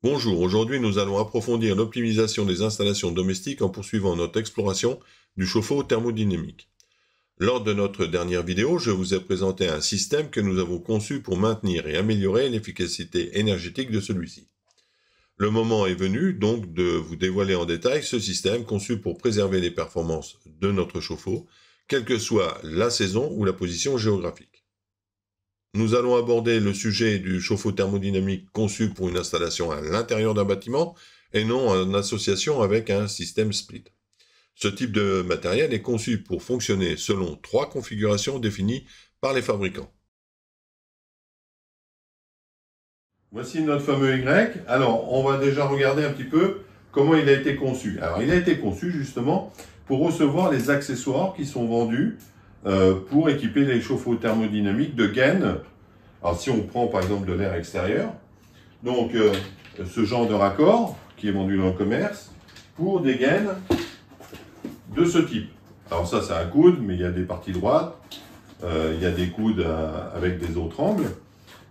Bonjour, aujourd'hui nous allons approfondir l'optimisation des installations domestiques en poursuivant notre exploration du chauffe-eau thermodynamique. Lors de notre dernière vidéo, je vous ai présenté un système que nous avons conçu pour maintenir et améliorer l'efficacité énergétique de celui-ci. Le moment est venu donc de vous dévoiler en détail ce système conçu pour préserver les performances de notre chauffe-eau, quelle que soit la saison ou la position géographique. Nous allons aborder le sujet du chauffe-eau thermodynamique conçu pour une installation à l'intérieur d'un bâtiment et non en association avec un système split. Ce type de matériel est conçu pour fonctionner selon 3 configurations définies par les fabricants. Voici notre fameux Y. Alors, on va déjà regarder un petit peu comment il a été conçu. Alors, il a été conçu justement pour recevoir les accessoires qui sont vendus pour équiper les chauffe-eau thermodynamiques de gaines. Alors, si on prend par exemple de l'air extérieur, donc ce genre de raccord qui est vendu dans le commerce pour des gaines de ce type. Alors ça, c'est un coude, mais il y a des parties droites, il y a des coudes avec des autres angles,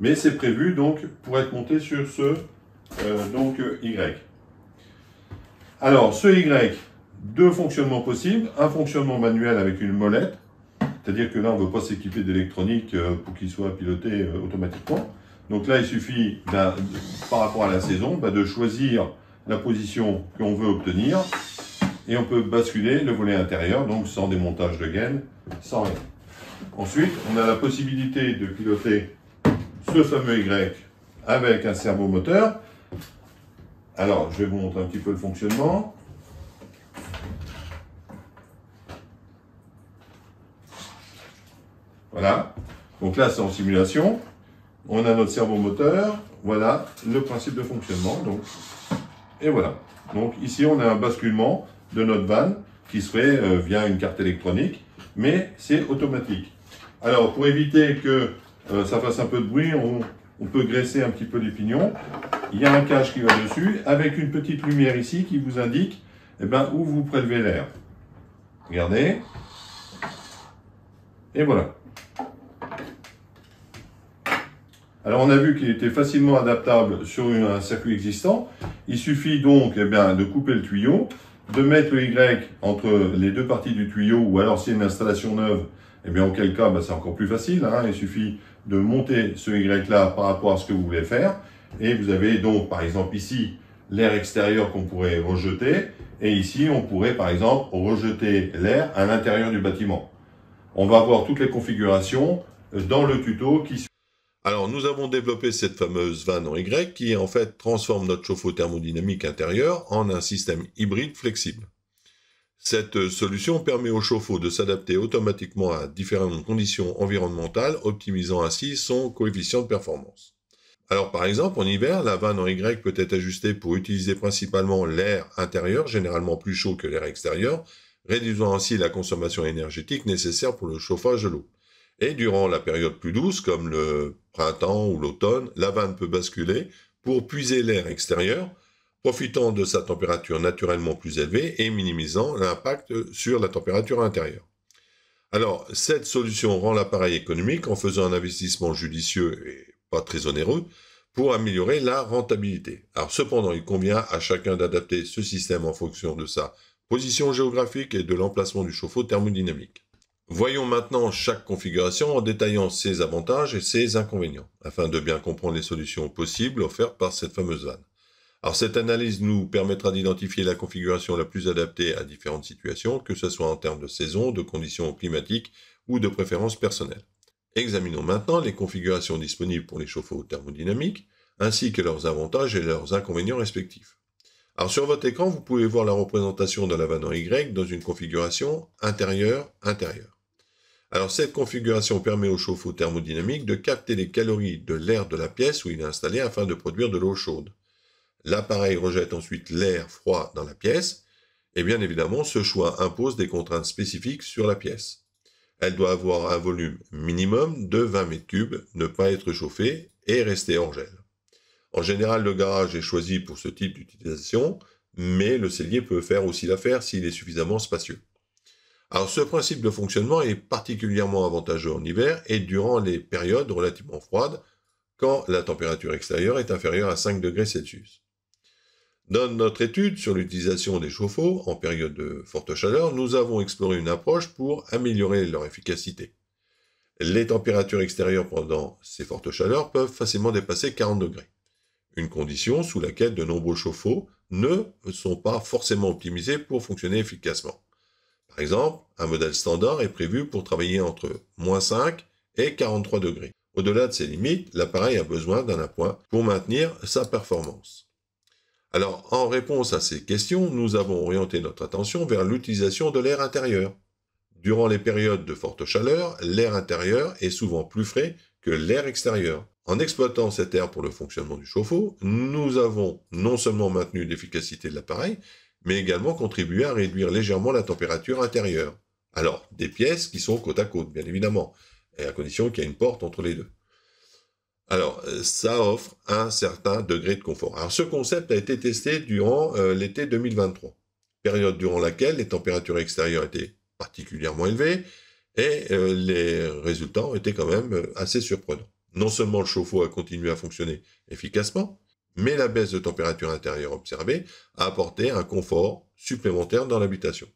mais c'est prévu donc pour être monté sur ce Y. Alors, ce Y, deux fonctionnements possibles, un fonctionnement manuel avec une molette, c'est-à-dire que là, on ne veut pas s'équiper d'électronique pour qu'il soit piloté automatiquement. Donc là, il suffit, par rapport à la saison, de choisir la position qu'on veut obtenir. Et on peut basculer le volet intérieur, donc sans démontage de gaine, sans rien. Ensuite, on a la possibilité de piloter ce fameux Y avec un servomoteur. Alors, je vais vous montrer un petit peu le fonctionnement. Voilà. Donc là, c'est en simulation. On a notre servomoteur. Voilà le principe de fonctionnement. Donc, et voilà. Donc ici, on a un basculement de notre vanne qui se fait via une carte électronique, mais c'est automatique. Alors, pour éviter que ça fasse un peu de bruit, on peut graisser un petit peu les pignons. Il y a un cache qui va dessus, avec une petite lumière ici qui vous indique où vous prélevez l'air. Regardez. Et voilà. Alors on a vu qu'il était facilement adaptable sur un circuit existant. Il suffit donc de couper le tuyau, de mettre le Y entre les deux parties du tuyau, ou alors si c'est une installation neuve, auquel cas c'est encore plus facile. Il suffit de monter ce Y là par rapport à ce que vous voulez faire. Et vous avez donc par exemple ici l'air extérieur qu'on pourrait rejeter. Et ici on pourrait par exemple rejeter l'air à l'intérieur du bâtiment. On va voir toutes les configurations dans le tuto qui suit. Alors, nous avons développé cette fameuse vanne en Y qui, en fait, transforme notre chauffe-eau thermodynamique intérieur en un système hybride flexible. Cette solution permet au chauffe-eau de s'adapter automatiquement à différentes conditions environnementales, optimisant ainsi son coefficient de performance. Alors, par exemple, en hiver, la vanne en Y peut être ajustée pour utiliser principalement l'air intérieur, généralement plus chaud que l'air extérieur, réduisant ainsi la consommation énergétique nécessaire pour le chauffage de l'eau. Et durant la période plus douce, comme le printemps ou l'automne, la vanne peut basculer pour puiser l'air extérieur, profitant de sa température naturellement plus élevée et minimisant l'impact sur la température intérieure. Alors, cette solution rend l'appareil économique en faisant un investissement judicieux et pas très onéreux pour améliorer la rentabilité. Alors, cependant, il convient à chacun d'adapter ce système en fonction de sa position géographique et de l'emplacement du chauffe-eau thermodynamique. Voyons maintenant chaque configuration en détaillant ses avantages et ses inconvénients, afin de bien comprendre les solutions possibles offertes par cette fameuse vanne. Alors cette analyse nous permettra d'identifier la configuration la plus adaptée à différentes situations, que ce soit en termes de saison, de conditions climatiques ou de préférences personnelles. Examinons maintenant les configurations disponibles pour les chauffe-eau thermodynamiques, ainsi que leurs avantages et leurs inconvénients respectifs. Alors sur votre écran, vous pouvez voir la représentation de la vanne en Y dans une configuration intérieur-intérieur. Alors cette configuration permet au chauffe-eau thermodynamique de capter les calories de l'air de la pièce où il est installé afin de produire de l'eau chaude. L'appareil rejette ensuite l'air froid dans la pièce, et bien évidemment ce choix impose des contraintes spécifiques sur la pièce. Elle doit avoir un volume minimum de 20 m3, ne pas être chauffée et rester hors gel. En général, le garage est choisi pour ce type d'utilisation, mais le cellier peut faire aussi l'affaire s'il est suffisamment spacieux. Alors ce principe de fonctionnement est particulièrement avantageux en hiver et durant les périodes relativement froides, quand la température extérieure est inférieure à 5 degrés Celsius. Dans notre étude sur l'utilisation des chauffe-eau en période de forte chaleur, nous avons exploré une approche pour améliorer leur efficacité. Les températures extérieures pendant ces fortes chaleurs peuvent facilement dépasser 40 degrés, une condition sous laquelle de nombreux chauffe-eau ne sont pas forcément optimisés pour fonctionner efficacement. Par exemple, un modèle standard est prévu pour travailler entre -5 et 43 degrés. Au-delà de ces limites, l'appareil a besoin d'un appoint pour maintenir sa performance. Alors, en réponse à ces questions, nous avons orienté notre attention vers l'utilisation de l'air intérieur. Durant les périodes de forte chaleur, l'air intérieur est souvent plus frais que l'air extérieur. En exploitant cet air pour le fonctionnement du chauffe-eau, nous avons non seulement maintenu l'efficacité de l'appareil, mais également contribué à réduire légèrement la température intérieure. Alors, des pièces qui sont côte à côte, bien évidemment, et à condition qu'il y ait une porte entre les deux. Alors, ça offre un certain degré de confort. Alors, ce concept a été testé durant l'été 2023, période durant laquelle les températures extérieures étaient particulièrement élevées et les résultats étaient quand même assez surprenants. Non seulement le chauffe-eau a continué à fonctionner efficacement, mais la baisse de température intérieure observée a apporté un confort supplémentaire dans l'habitation.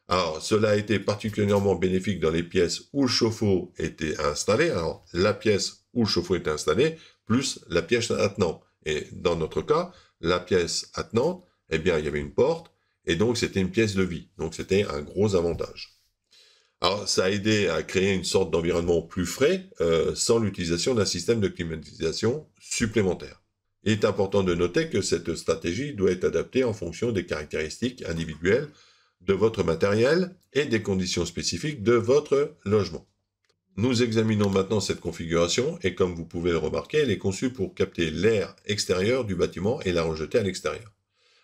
Alors, cela a été particulièrement bénéfique dans les pièces où le chauffe-eau était installé. Alors, la pièce où le chauffe-eau était installé, plus la pièce attenante. Et dans notre cas, la pièce attenante, eh bien, il y avait une porte, et donc c'était une pièce de vie. Donc, c'était un gros avantage. Alors, ça a aidé à créer une sorte d'environnement plus frais, sans l'utilisation d'un système de climatisation supplémentaire. Il est important de noter que cette stratégie doit être adaptée en fonction des caractéristiques individuelles de votre matériel et des conditions spécifiques de votre logement. Nous examinons maintenant cette configuration et comme vous pouvez le remarquer, elle est conçue pour capter l'air extérieur du bâtiment et la rejeter à l'extérieur.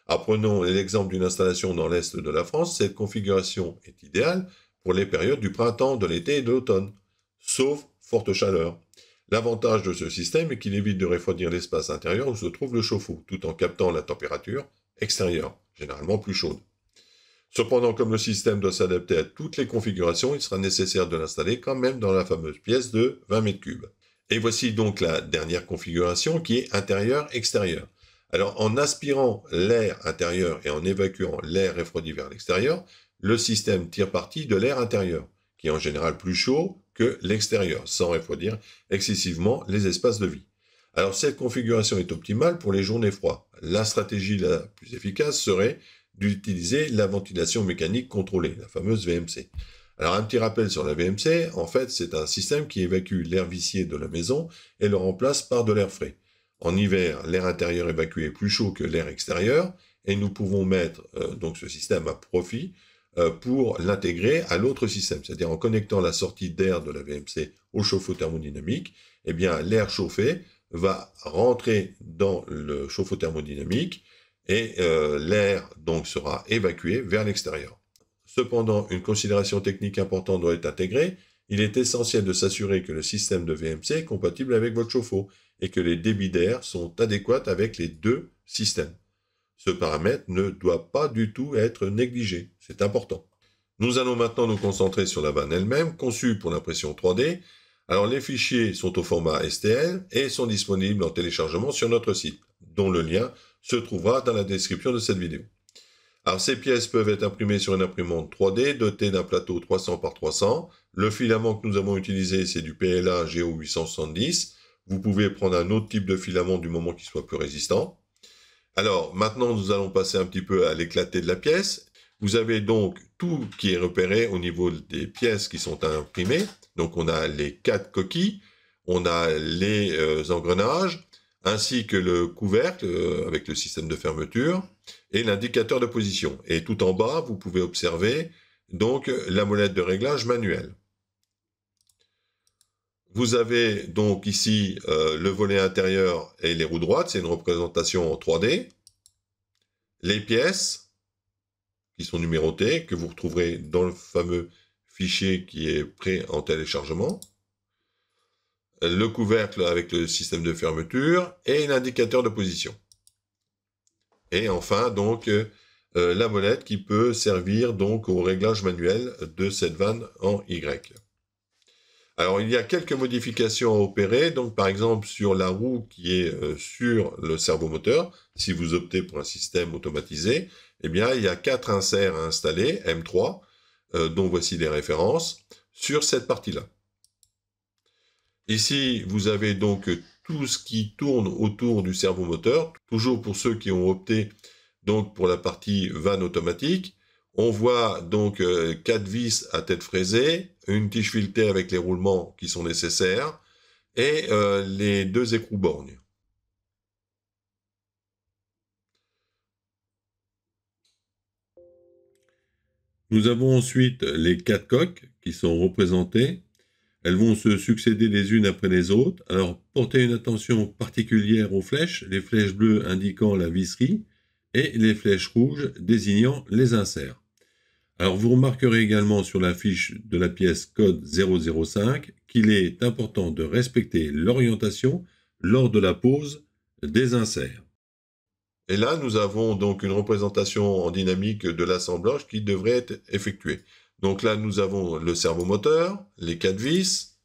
Prenons l'exemple d'une installation dans l'est de la France. Cette configuration est idéale pour les périodes du printemps, de l'été et de l'automne, sauf forte chaleur. L'avantage de ce système est qu'il évite de refroidir l'espace intérieur où se trouve le chauffe-eau, tout en captant la température extérieure, généralement plus chaude. Cependant, comme le système doit s'adapter à toutes les configurations, il sera nécessaire de l'installer quand même dans la fameuse pièce de 20 m3. Et voici donc la dernière configuration qui est intérieur-extérieur. Alors, en aspirant l'air intérieur et en évacuant l'air refroidi vers l'extérieur, le système tire parti de l'air intérieur, qui est en général plus chaud que l'extérieur, sans refroidir excessivement les espaces de vie. Alors, cette configuration est optimale pour les journées froides. La stratégie la plus efficace serait d'utiliser la ventilation mécanique contrôlée, la fameuse VMC. Alors, un petit rappel sur la VMC, en fait, c'est un système qui évacue l'air vicié de la maison et le remplace par de l'air frais. En hiver, l'air intérieur évacué est plus chaud que l'air extérieur, et nous pouvons mettre donc ce système à profit pour l'intégrer à l'autre système, c'est-à-dire en connectant la sortie d'air de la VMC au chauffe-eau thermodynamique, eh bien l'air chauffé va rentrer dans le chauffe-eau thermodynamique et l'air donc sera évacué vers l'extérieur. Cependant, une considération technique importante doit être intégrée. Il est essentiel de s'assurer que le système de VMC est compatible avec votre chauffe-eau et que les débits d'air sont adéquats avec les deux systèmes. Ce paramètre ne doit pas du tout être négligé, c'est important. Nous allons maintenant nous concentrer sur la vanne elle-même, conçue pour l'impression 3D. Alors les fichiers sont au format STL et sont disponibles en téléchargement sur notre site, dont le lien se trouvera dans la description de cette vidéo. Alors ces pièces peuvent être imprimées sur une imprimante 3D dotée d'un plateau 300 par 300. Le filament que nous avons utilisé, c'est du PLA GO 870. Vous pouvez prendre un autre type de filament du moment qu'il soit plus résistant. Alors maintenant, nous allons passer un petit peu à l'éclaté de la pièce. Vous avez donc tout qui est repéré au niveau des pièces qui sont imprimées. Donc on a les 4 coquilles, on a les engrenages, ainsi que le couvercle avec le système de fermeture et l'indicateur de position. Et tout en bas, vous pouvez observer donc la molette de réglage manuelle. Vous avez donc ici le volet intérieur et les roues droites, c'est une représentation en 3D. Les pièces qui sont numérotées, que vous retrouverez dans le fameux fichier qui est prêt en téléchargement. Le couvercle avec le système de fermeture et l'indicateur de position. Et enfin, donc, la molette qui peut servir donc au réglage manuel de cette vanne en Y. Alors, il y a quelques modifications à opérer. Donc, par exemple, sur la roue qui est sur le servomoteur, si vous optez pour un système automatisé, eh bien, il y a 4 inserts à installer, M3, dont voici les références, sur cette partie-là. Ici, vous avez donc tout ce qui tourne autour du servomoteur, toujours pour ceux qui ont opté donc pour la partie vanne automatique. On voit donc 4 vis à tête fraisée, une tige filetée avec les roulements qui sont nécessaires, et les 2 écrous borgnes. Nous avons ensuite les 4 coques qui sont représentées. Elles vont se succéder les unes après les autres. Alors, portez une attention particulière aux flèches, les flèches bleues indiquant la visserie et les flèches rouges désignant les inserts. Alors, vous remarquerez également sur la fiche de la pièce code 005 qu'il est important de respecter l'orientation lors de la pose des inserts. Et là, nous avons donc une représentation en dynamique de l'assemblage qui devrait être effectuée. Donc là, nous avons le servomoteur, les 4 vis,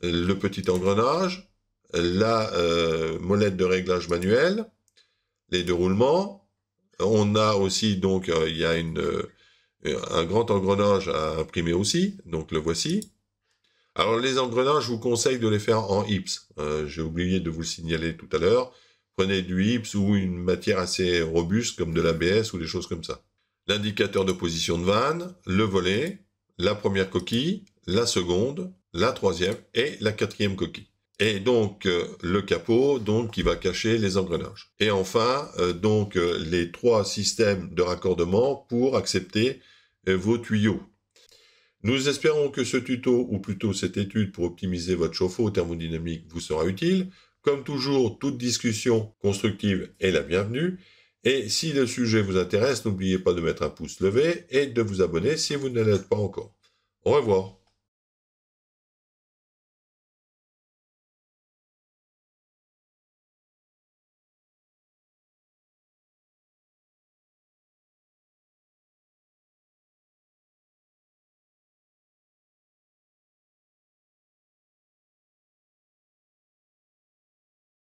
le petit engrenage, la molette de réglage manuel, les 2 roulements. On a aussi, donc, il y a un grand engrenage à imprimer aussi, donc le voici. Alors les engrenages, je vous conseille de les faire en IPS. J'ai oublié de vous le signaler tout à l'heure. Prenez du IPS ou une matière assez robuste comme de l'ABS ou des choses comme ça. L'indicateur de position de vanne, le volet, la première coquille, la seconde, la troisième et la quatrième coquille. Et donc le capot donc qui va cacher les engrenages. Et enfin donc les 3 systèmes de raccordement pour accepter vos tuyaux. Nous espérons que ce tuto, ou plutôt cette étude pour optimiser votre chauffe-eau thermodynamique vous sera utile. Comme toujours, toute discussion constructive est la bienvenue. Et si le sujet vous intéresse, n'oubliez pas de mettre un pouce levé et de vous abonner si vous ne l'êtes pas encore. Au revoir.